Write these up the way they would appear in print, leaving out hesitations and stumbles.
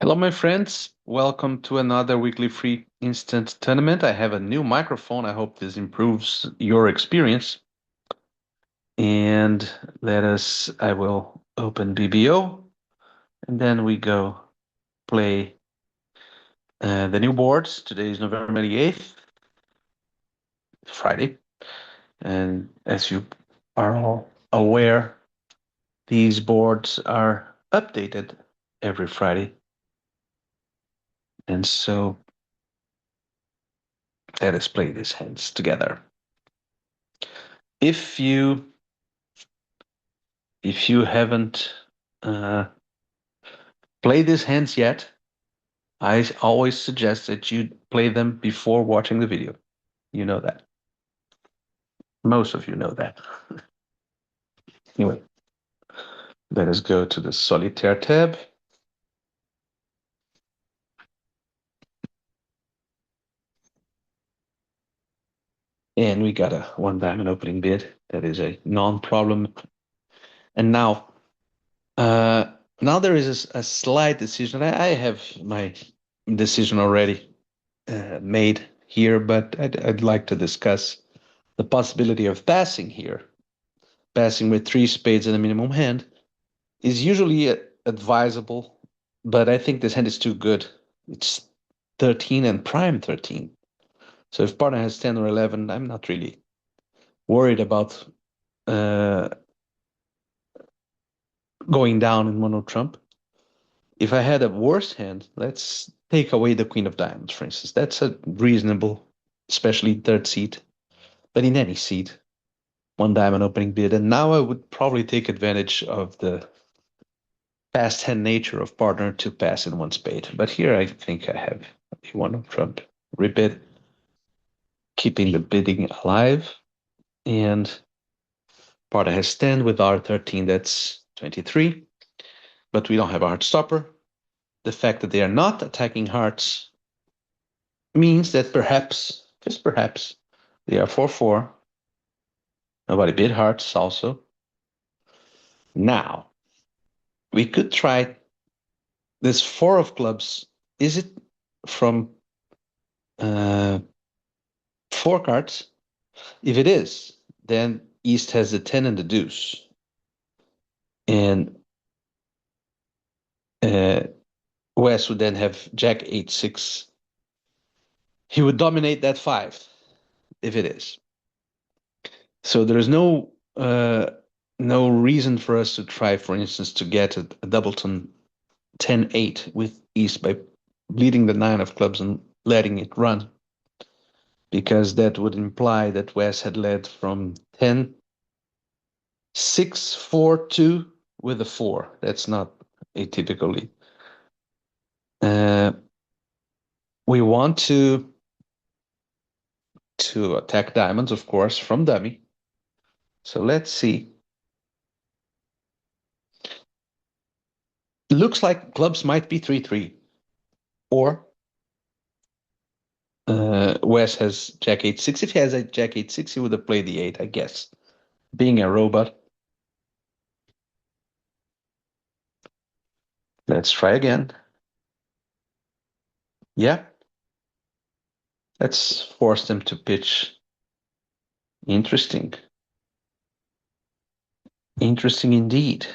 Hello, my friends. Welcome to another weekly free instant tournament. I have a new microphone. I hope this improves your experience. And I will open BBO and then we go play the new boards. Today is November the 8th, Friday. And as you are all aware, these boards are updated every Friday. And so let us play these hands together. If you if you haven't uh, played these hands yet, I always suggest that you play them before watching the video. You know that. Most of you know that. Anyway, let us go to the Solitaire tab. And we got a one diamond opening bid. That is a non-problem. And uh, now there is a slight decision. I have my decision already made here, but I'd like to discuss the possibility of passing here. Passing with three spades and a minimum hand is usually advisable, but I think this hand is too good. It's 13 and prime 13. So if partner has 10 or 11, I'm not really worried about uh, going down in mono trump. If I had a worse hand, let's take away the queen of diamonds, for instance. That's a reasonable, especially third seat, but in any seat, one diamond opening bid. And now I would probably take advantage of the past hand nature of partner to pass in one spade. But here I think I have one of trump rebid, keeping the bidding alive. And partner has 10 with R13, that's 23. But we don't have a heart stopper. The fact that they are not attacking hearts means that perhaps, just perhaps, they are 4-4. Nobody bid hearts also. Now, we could try this four of clubs. Is it from uh, four cards? If it is, then East has the 10 and the deuce. And uh, West would then have Jack 8-6. He would dominate that 5 if it is. So there is no reason for us to try, for instance, to get a doubleton 10-8 with East by bleeding the 9 of clubs and letting it run, because that would imply that West had led from 10-6-4-2 with a 4. That's not atypical lead. We want to attack diamonds, of course, from dummy. So let's see. Looks like clubs might be 3-3. Or Wes has Jack 8-6. If he has a Jack 8-6, he would have played the 8, I guess. Being a robot. Let's try again. Yeah. Let's force them to pitch. Interesting. Interesting indeed.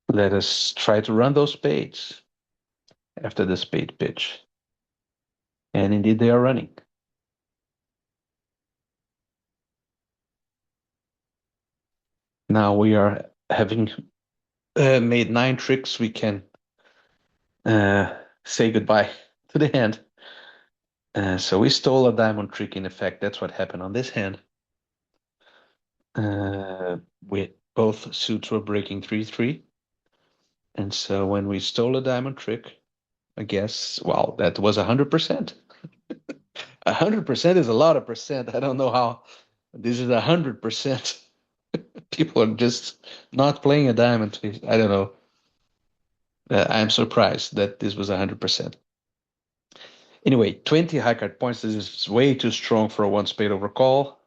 Let us try to run those spades after the spade pitch. And indeed they are running. Now we are having made 9 tricks. We can say goodbye to the hand. So we stole a diamond trick in effect. That's what happened on this hand. With both suits were breaking 3-3. And so when we stole a diamond trick, I guess, well, that was 100%. 100% is a lot of percent. I don't know how this is 100%. People are just not playing a diamond. I don't know. I'm surprised that this was 100%. Anyway, 20 high card points. This is way too strong for a one spade overcall.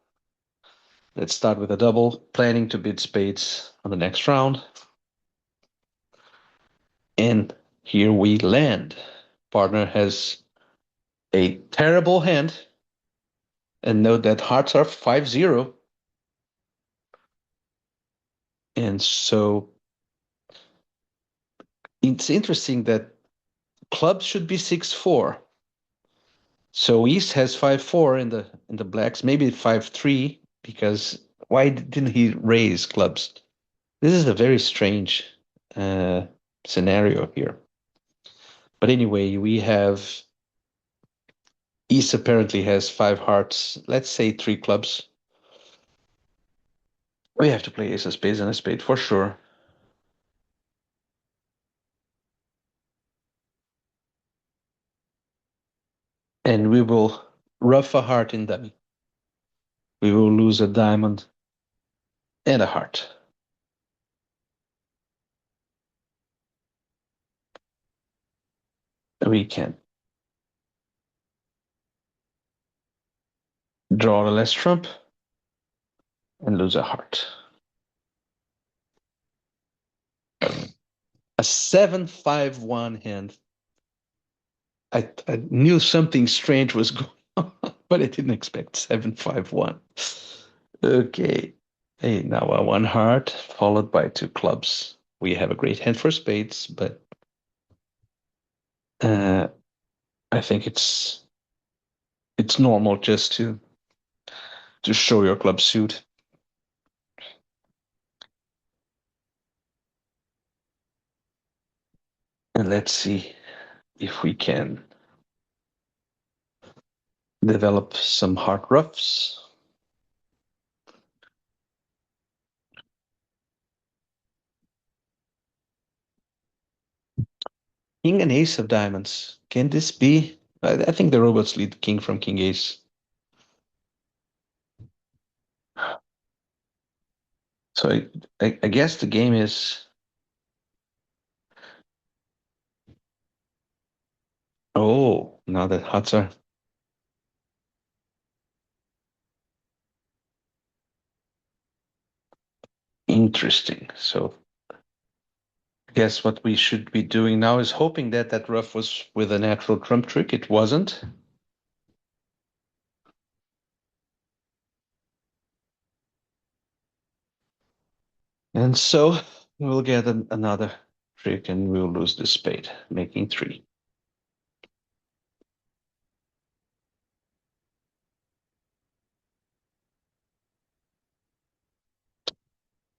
Let's start with a double, planning to bid spades on the next round. And here we land. Partner has a terrible hand. And note that hearts are 5-0. And so it's interesting that clubs should be 6-4. So East has 5-4 in the blacks, maybe 5-3, because why didn't he raise clubs? This is a very strange uh, scenario here. But anyway, we have East apparently has 5 hearts. Let's say 3 clubs. We have to play ace of spades and a spade for sure. And we will ruff a heart in dummy. We will lose a diamond and a heart. We can draw the last trump and lose a heart. A 7-5-1 hand. I knew something strange was going on, but I didn't expect 7-5-1. Okay. Hey, now a 1 heart followed by 2 clubs. We have a great hand for spades, but I think it's normal just to show your club suit. And let's see if we can develop some heart roughs. King and ace of diamonds. Can this be? I think the robots lead king from king ace. So I guess the game is. Oh, now that hearts are. Interesting. So I guess what we should be doing now is hoping that that rough was with a natural trump trick. It wasn't. And so we'll get another trick and we'll lose the spade, making 3.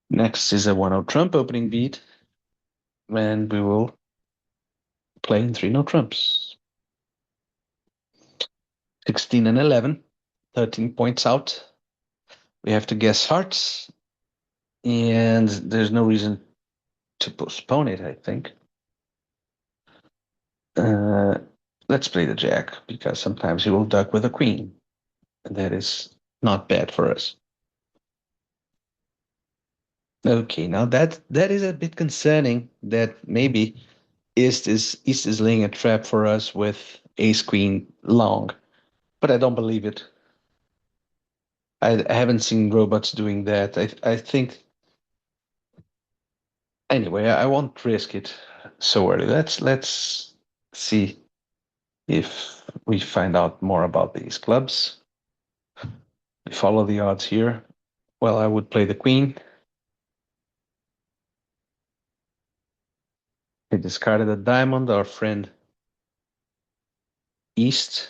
Next is a 1-0 trump opening beat, and we will play in 3-0 trumps. 16 and 11, 13 points out. We have to guess hearts, and there's no reason to postpone it, I think. Let's play the jack, because sometimes he will duck with a queen, and that is not bad for us. Okay, now that is a bit concerning that maybe East is laying a trap for us with ace queen long, but I don't believe it. I haven't seen robots doing that. I think anyway. I won't risk it so early. Let's see if we find out more about these clubs. We follow the odds here. Well, I would play the queen. He discarded a diamond. Our friend East.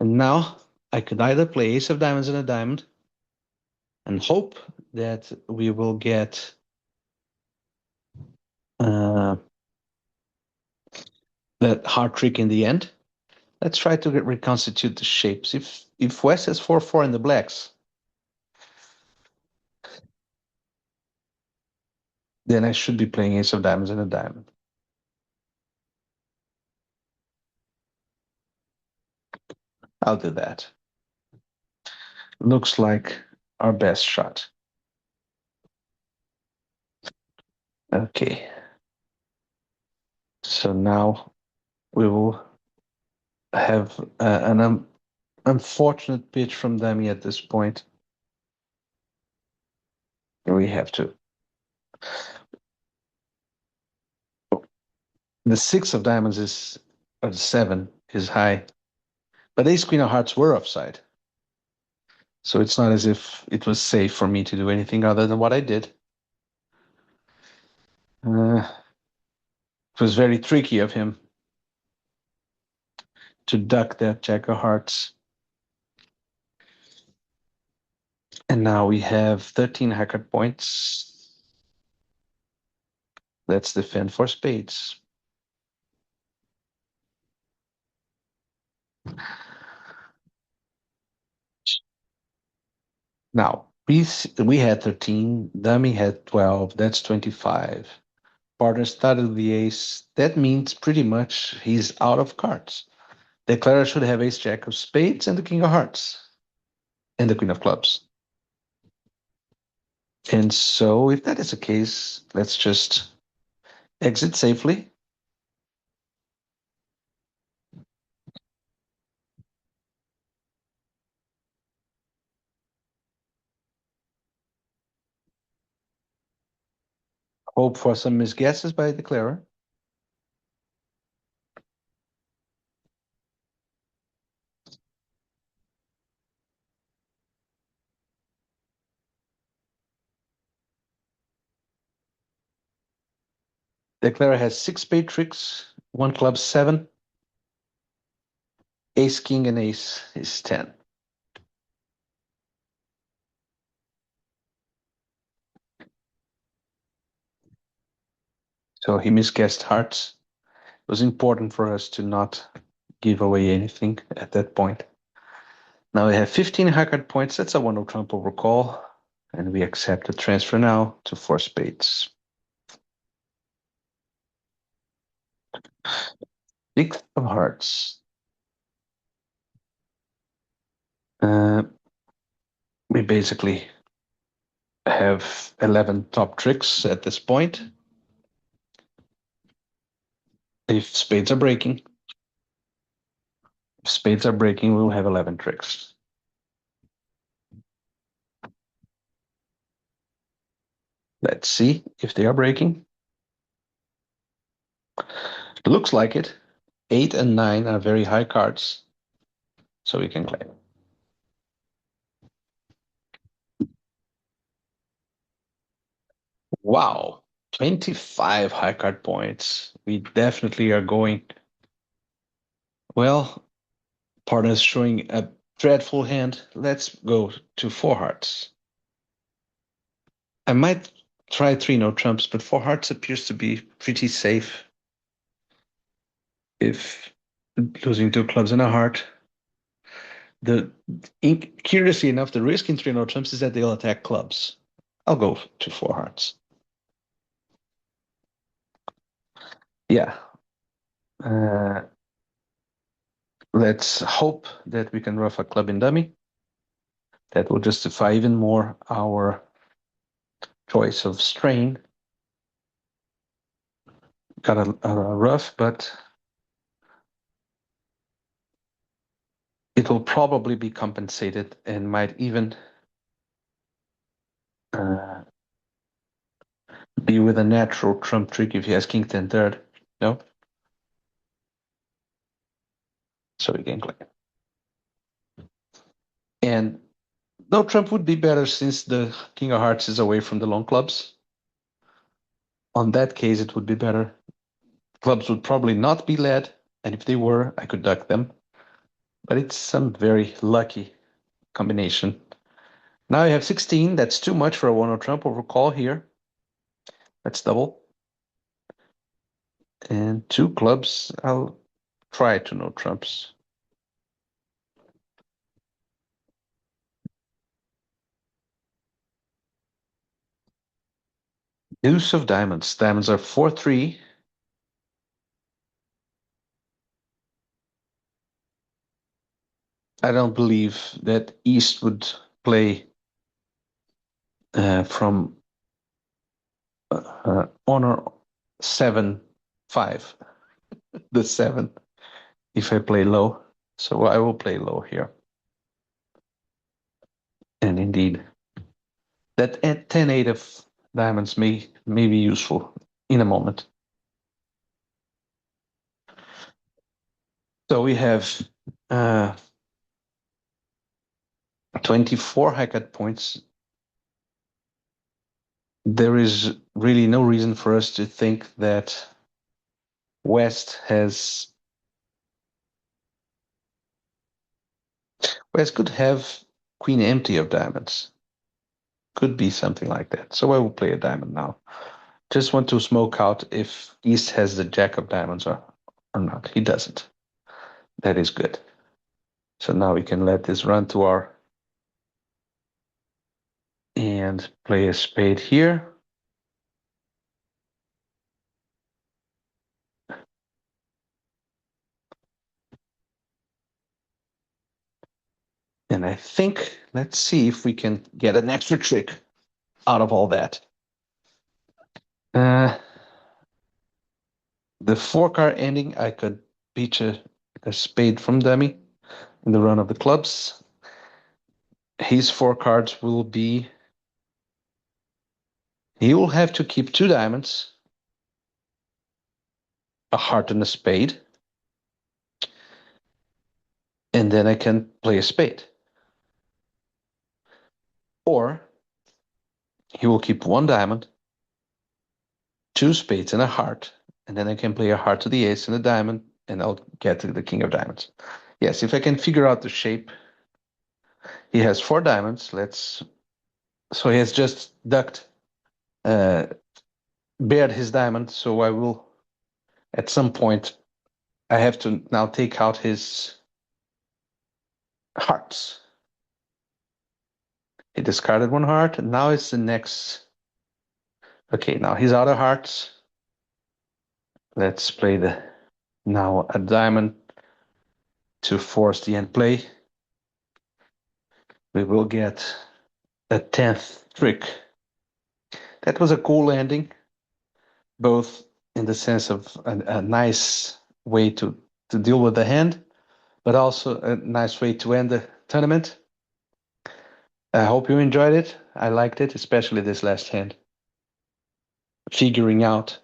And now I could either play ace of diamonds and a diamond and hope that we will get uh, that hard trick in the end. Let's try to reconstitute the shapes. If West has 4-4 in the blacks, then I should be playing ace of diamonds and a diamond. I'll do that. Looks like our best shot. Okay. So now we will have an unfortunate pitch from dummy at this point. We have to The six of diamonds is, or the seven is high, but ace queen of hearts were offside. So it's not as if it was safe for me to do anything other than what I did. It was very tricky of him to duck that jack of hearts. And now we have 13 hacker points. Let's defend for spades. Now, we had 13, dummy had 12, that's 25. Partner started with the ace. That means pretty much he's out of cards. Declarer should have ace jack of spades and the king of hearts and the queen of clubs. And so if that is the case, let's just exit safely. Hope for some misguesses by the declarer. Declarer has 6 spade tricks, 1 club 7, ace king and ace is 10. So he misguessed hearts. It was important for us to not give away anything at that point. Now we have 15 hard points. That's a 1-0 trump over call. And we accept the transfer now to 4 spades. Six of hearts. We basically have 11 top tricks at this point. If spades are breaking, we'll have 11 tricks. Let's see if they are breaking. Looks like it. 8 and 9 are very high cards, so we can claim. Wow, 25 high card points. We definitely are going. Well, partner's showing a dreadful hand. Let's go to 4 hearts. I might try 3 no trumps, but 4 hearts appears to be pretty safe. If losing 2 clubs and a heart. Curiously enough, the risk in 3 no trumps is that they'll attack clubs. I'll go to 4 hearts. Yeah. Let's hope that we can ruff a club in dummy. That will justify even more our choice of strain. Got a ruff, but it will probably be compensated and might even be with a natural trump trick if he has king 10 third. No? So we can click. And no trump would be better since the king of hearts is away from the long clubs. On that case, it would be better. Clubs would probably not be led, and if they were, I could duck them. But it's some very lucky combination. Now I have 16. That's too much for a 1-0 trump over call here. Let's double. And 2 clubs. I'll try to no trumps. Deuce of diamonds. Diamonds are 4-3. I don't believe that East would play from honor 7-5. The 7 if I play low. So I will play low here. And indeed, that 10-8 of diamonds may be useful in a moment. So we have 24 high cut points. There is really no reason for us to think that West could have queen empty of diamonds. Could be something like that. So I will play a diamond now. Just want to smoke out if East has the jack of diamonds or not. He doesn't. That is good. So now we can let this run to our and play a spade here. And I think, let's see if we can get an extra trick out of all that. The 4-card ending, I could beat a spade from dummy in the run of the clubs. His 4 cards will be, he will have to keep 2 diamonds, a heart and a spade, and then I can play a spade. Or he will keep 1 diamond, 2 spades and a heart, and then I can play a heart to the ace and a diamond, and I'll get to the king of diamonds. Yes, if I can figure out the shape. He has 4 diamonds. So he has just ducked, bared his diamond. So I will, at some point, I have to now take out his hearts. He discarded 1 heart, and now it's the next. Okay, now he's out of hearts. Let's play now a diamond to force the end play. We will get a 10th trick. That was a cool landing, both in the sense of a nice way to deal with the hand, but also a nice way to end the tournament. I hope you enjoyed it. I liked it, especially this last hand. Figuring out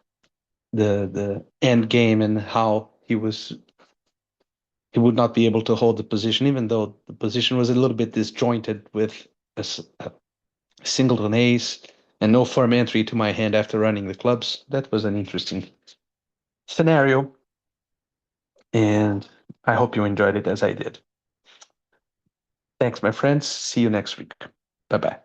the end game and how he would not be able to hold the position, even though the position was a little bit disjointed with a singleton ace and no firm entry to my hand after running the clubs. That was an interesting scenario, and I hope you enjoyed it as I did. Thanks, my friends. See you next week. Bye-bye.